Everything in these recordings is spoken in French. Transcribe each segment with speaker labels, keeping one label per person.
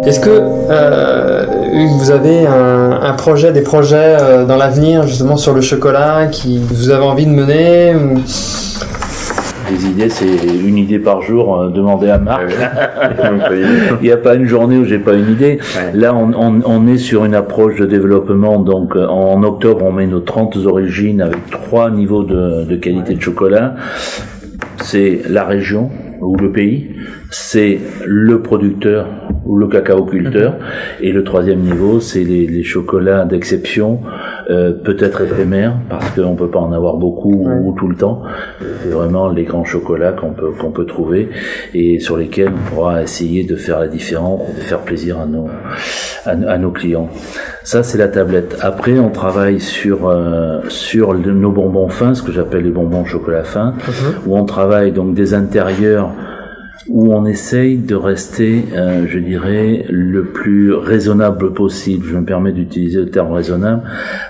Speaker 1: Est-ce que Hugues, vous avez un projet, des projets dans l'avenir justement sur le chocolat qui vous avez envie de mener ou...
Speaker 2: Les idées, c'est une idée par jour, demandez à Marc. Il n'y a pas une journée où j'ai pas une idée. Ouais. Là, on est sur une approche de développement. Donc, en octobre, on met nos 30 origines avec 3 niveaux de qualité de chocolat. C'est la région ou le pays, c'est le producteur ou le cacaoculteur, et le 3e niveau, c'est les chocolats d'exception, peut-être éphémères, parce qu'on peut pas en avoir beaucoup ou tout le temps. C'est vraiment les grands chocolats qu'on peut trouver et sur lesquels on pourra essayer de faire la différence, de faire plaisir à nos clients. Ça, c'est la tablette. Après, on travaille sur nos bonbons fins, ce que j'appelle les bonbons chocolat fin, où on travaille donc des intérieurs où on essaye de rester, je dirais, le plus raisonnable possible. Je me permets d'utiliser le terme raisonnable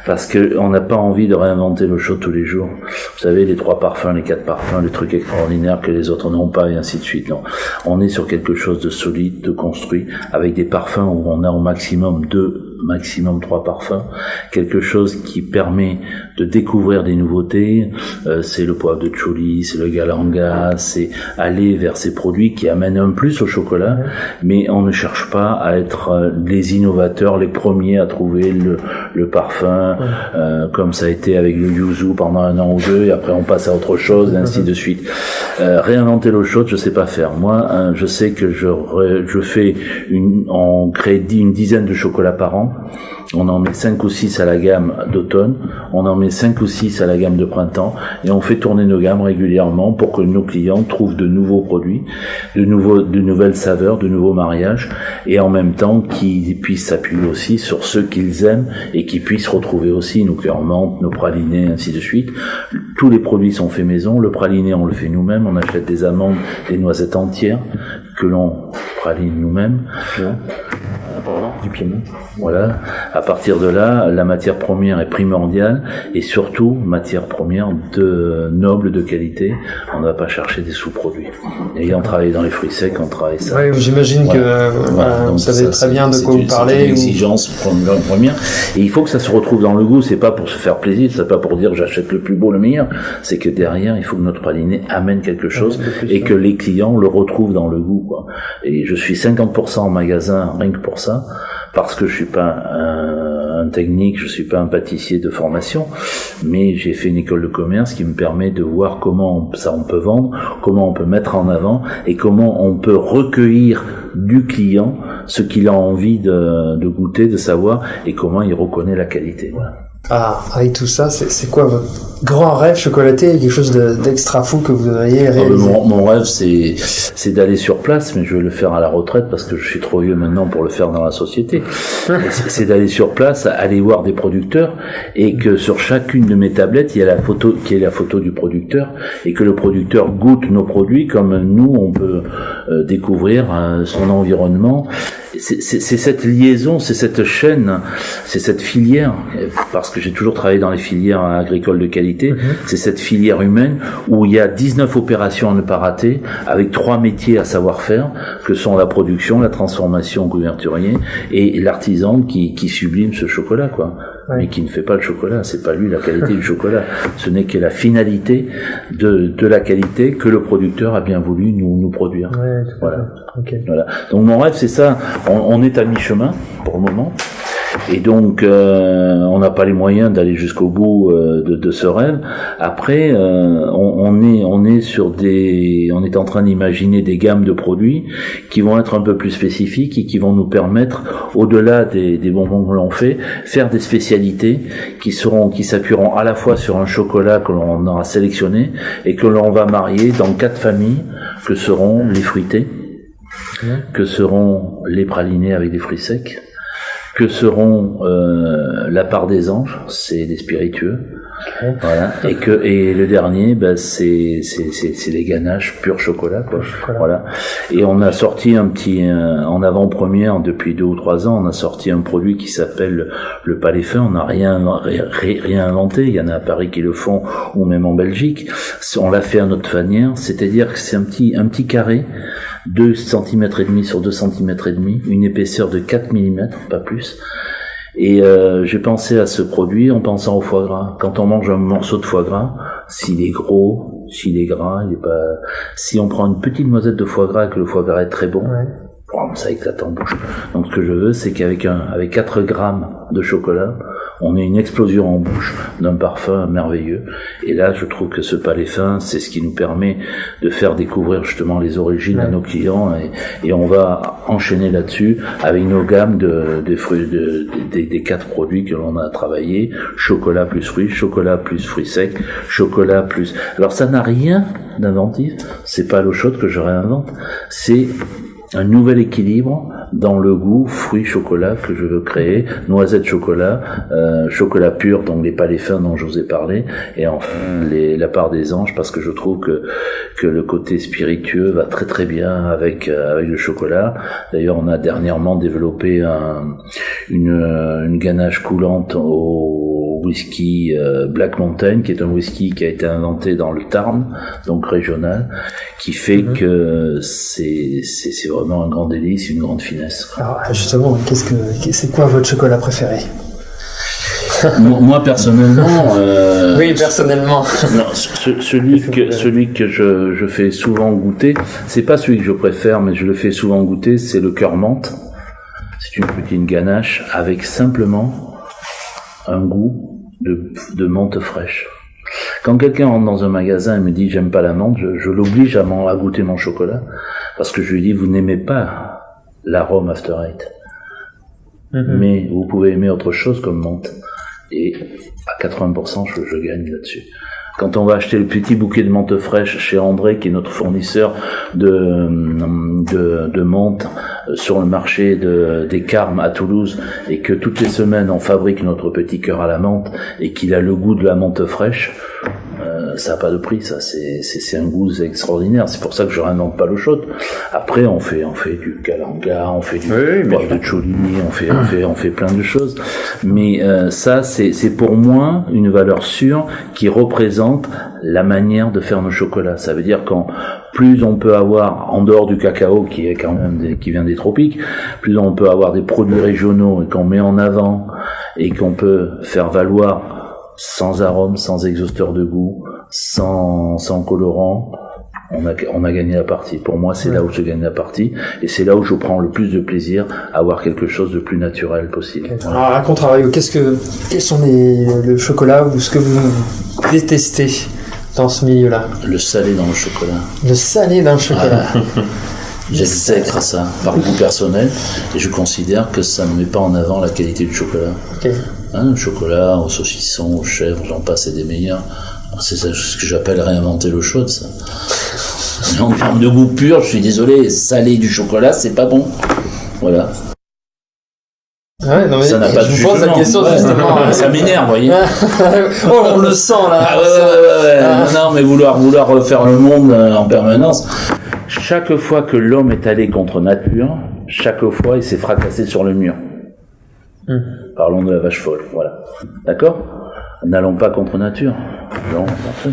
Speaker 2: parce que on n'a pas envie de réinventer l'eau chaude tous les jours. Vous savez, les 3 parfums, les 4 parfums, les trucs extraordinaires que les autres n'ont pas et ainsi de suite. Non, on est sur quelque chose de solide, de construit, avec des parfums où on a au maximum 3 parfums, quelque chose qui permet de découvrir des nouveautés. C'est le poivre de Chouli, c'est le galanga, c'est aller vers ces produits qui amènent un plus au chocolat, mais on ne cherche pas à être les innovateurs, les premiers à trouver le parfum, comme ça a été avec le yuzu pendant 1 an ou 2, et après on passe à autre chose, et ainsi de suite. Réinventer l'eau chaude, je sais pas faire. Moi, je sais que on crée une dizaine de chocolats par an. On en met 5 ou 6 à la gamme d'automne, on en met 5 ou 6 à la gamme de printemps, et on fait tourner nos gammes régulièrement pour que nos clients trouvent de nouveaux produits, de nouvelles saveurs, de nouveaux mariages, et en même temps qu'ils puissent s'appuyer aussi sur ceux qu'ils aiment et qu'ils puissent retrouver aussi nos cœurs menthe, nos pralinés, ainsi de suite. Tous les produits sont faits maison. Le praliné, on le fait nous-mêmes. On achète des amandes, des noisettes entières que l'on praline nous-mêmes. Du Piémont. Voilà. À partir de là, la matière première est primordiale et surtout matière première noble, de qualité. On ne va pas chercher des sous-produits. Ayant travaillé dans les fruits secs, on travaille ça.
Speaker 1: Oui, j'imagine que vous savez très bien de quoi vous parlez.
Speaker 2: C'est une exigence première. Et il faut que ça se retrouve dans le goût. C'est pas pour se faire plaisir, c'est pas pour dire j'achète le plus beau, le meilleur. C'est que derrière, il faut que notre praliné amène quelque chose et que les clients le retrouvent dans le goût, quoi. Et je suis 50% en magasin, rien que pour ça. Parce que je suis pas un technique, je suis pas un pâtissier de formation, mais j'ai fait une école de commerce qui me permet de voir comment on peut vendre, comment on peut mettre en avant et comment on peut recueillir du client ce qu'il a envie de goûter, de savoir et comment il reconnaît la qualité. Voilà.
Speaker 1: Ah, avec tout ça, c'est quoi votre grand rêve chocolaté, quelque chose d'extra fou que vous auriez réalisé?
Speaker 2: Mon rêve, c'est d'aller sur place, mais je vais le faire à la retraite parce que je suis trop vieux maintenant pour le faire dans la société. C'est d'aller sur place, aller voir des producteurs et que sur chacune de mes tablettes, il y a la photo du producteur et que le producteur goûte nos produits comme nous, on peut découvrir son environnement. C'est cette liaison, c'est cette chaîne, c'est cette filière, parce que j'ai toujours travaillé dans les filières agricoles de qualité, c'est cette filière humaine où il y a 19 opérations à ne pas rater, avec 3 métiers à savoir faire, que sont la production, la transformation couverturier et l'artisan qui sublime ce chocolat, quoi. Mais qui ne fait pas le chocolat, c'est pas lui la qualité du chocolat, ce n'est que la finalité de la qualité que le producteur a bien voulu nous produire. Voilà. Okay. Voilà. Donc mon rêve c'est ça, on est à mi-chemin pour le moment. Et donc on n'a pas les moyens d'aller jusqu'au bout de ce rêve. Après on est en train d'imaginer des gammes de produits qui vont être un peu plus spécifiques et qui vont nous permettre, au-delà des bonbons que l'on fait, faire des spécialités qui s'appuieront à la fois sur un chocolat que l'on aura sélectionné et que l'on va marier dans 4 familles que seront les fruités, que seront les pralinés avec des fruits secs, que seront la part des anges, c'est des spiritueux, voilà, et le dernier, c'est les ganaches pur chocolat, quoi. Voilà. Et on a sorti en avant-première depuis 2 ou 3 ans, on a sorti un produit qui s'appelle le palais fin. On n'a rien inventé. Il y en a à Paris qui le font, ou même en Belgique. On l'a fait à notre manière, c'est-à-dire que c'est un petit carré 2 cm et demi sur 2 cm et demi, une épaisseur de 4 mm, pas plus. Et j'ai pensé à ce produit en pensant au foie gras. Quand on mange un morceau de foie gras, s'il est gros, s'il est gras, il est pas. Si on prend une petite noisette de foie gras et que le foie gras est très bon, ça éclate en bouche. Donc ce que je veux, c'est qu'avec 4 grammes de chocolat, on ait une explosion en bouche d'un parfum merveilleux. Et là, je trouve que ce palais fin, c'est ce qui nous permet de faire découvrir justement les origines à nos clients, et on va enchaîner là-dessus avec nos gammes des fruits, des 4 produits que l'on a travaillé: chocolat plus fruits secs, chocolat plus. Alors ça n'a rien d'inventif, c'est pas l'eau chaude que je réinvente, c'est un nouvel équilibre dans le goût fruits-chocolat que je veux créer, noisette-chocolat, chocolat pur, donc les palais fins dont je vous ai parlé, et enfin la part des anges, parce que je trouve que le côté spiritueux va très très bien avec le chocolat. D'ailleurs, on a dernièrement développé une ganache coulante au whisky Black Mountain, qui est un whisky qui a été inventé dans le Tarn, donc régional, qui fait que c'est vraiment un grand délice, une grande finesse.
Speaker 1: Alors justement, c'est quoi votre chocolat préféré?
Speaker 2: Moi personnellement,
Speaker 1: oui, personnellement.
Speaker 2: Non, celui que je fais souvent goûter, c'est pas celui que je préfère, mais je le fais souvent goûter, c'est le cœur menthe. C'est une petite ganache avec simplement un goût de menthe fraîche. Quand quelqu'un rentre dans un magasin et me dit j'aime pas la menthe, je l'oblige à goûter mon chocolat, parce que je lui dis vous n'aimez pas l'arôme After Eight, mais vous pouvez aimer autre chose comme menthe, et à 80% je gagne là-dessus. Quand on va acheter le petit bouquet de menthe fraîche chez André, qui est notre fournisseur de menthe sur le marché des Carmes à Toulouse, et que toutes les semaines on fabrique notre petit cœur à la menthe, et qu'il a le goût de la menthe fraîche, ça n'a pas de prix, ça. C'est un goût extraordinaire. C'est pour ça que je réinvente pas l'eau chaude. Après, on fait du Kalanga, on fait du poivre de Choligny, on fait plein de choses. Mais ça, c'est pour moi une valeur sûre qui représente la manière de faire nos chocolats. Ça veut dire plus on peut avoir, en dehors du cacao qui est quand même qui vient des tropiques, plus on peut avoir des produits régionaux et qu'on met en avant et qu'on peut faire valoir sans arôme, sans exhausteur de goût, sans colorant, on a gagné la partie. Pour moi, c'est là où je gagne la partie, et c'est là où je prends le plus de plaisir à avoir quelque chose de plus naturel possible.
Speaker 1: Okay. Alors, à contrario, quels sont le chocolat ou ce que vous détestez dans ce milieu-là? Le
Speaker 2: salé dans le chocolat.
Speaker 1: Le salé dans le chocolat.
Speaker 2: J'exècre ça par goût personnel, et je considère que ça ne met pas en avant la qualité du chocolat.
Speaker 1: Okay.
Speaker 2: Le chocolat au saucisson, au chèvre, j'en passe, et des meilleurs. C'est ça, ce que j'appelle réinventer l'eau chaude, ça. En termes de goût pur, je suis désolé, salé du chocolat, c'est pas bon. Voilà.
Speaker 1: Ouais, non mais
Speaker 2: ça n'a pas de
Speaker 1: jugement. Je vous pose la question justement.
Speaker 2: Ça m'énerve, vous voyez.
Speaker 1: Oh, on le sent là.
Speaker 2: Ouais. Non, mais vouloir refaire le monde en permanence. Chaque fois que l'homme est allé contre nature, chaque fois il s'est fracassé sur le mur. Parlons de la vache folle, voilà. D'accord ? N'allons pas contre nature. Non, parfait.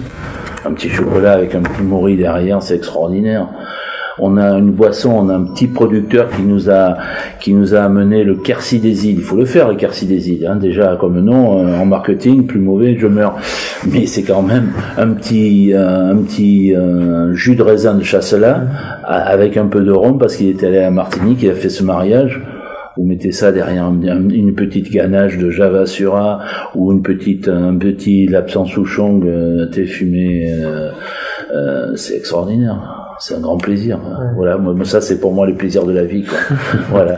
Speaker 2: Un petit chocolat avec un petit morille derrière, c'est extraordinaire. On a une boisson, on a un petit producteur qui nous a amené le Quercy des îles. Il faut le faire, le Quercy des îles. Déjà, comme nom, en marketing, plus mauvais, je meurs. Mais c'est quand même un petit jus de raisin de Chasselas avec un peu de rhum, parce qu'il était allé à Martinique, il a fait ce mariage. Vous mettez ça derrière une petite ganache de Java Syrah ou un petit Lapsang Souchong thé fumé, c'est extraordinaire. C'est un grand plaisir. Ouais. Voilà, moi ça c'est pour moi les plaisirs de la vie, quoi. Voilà.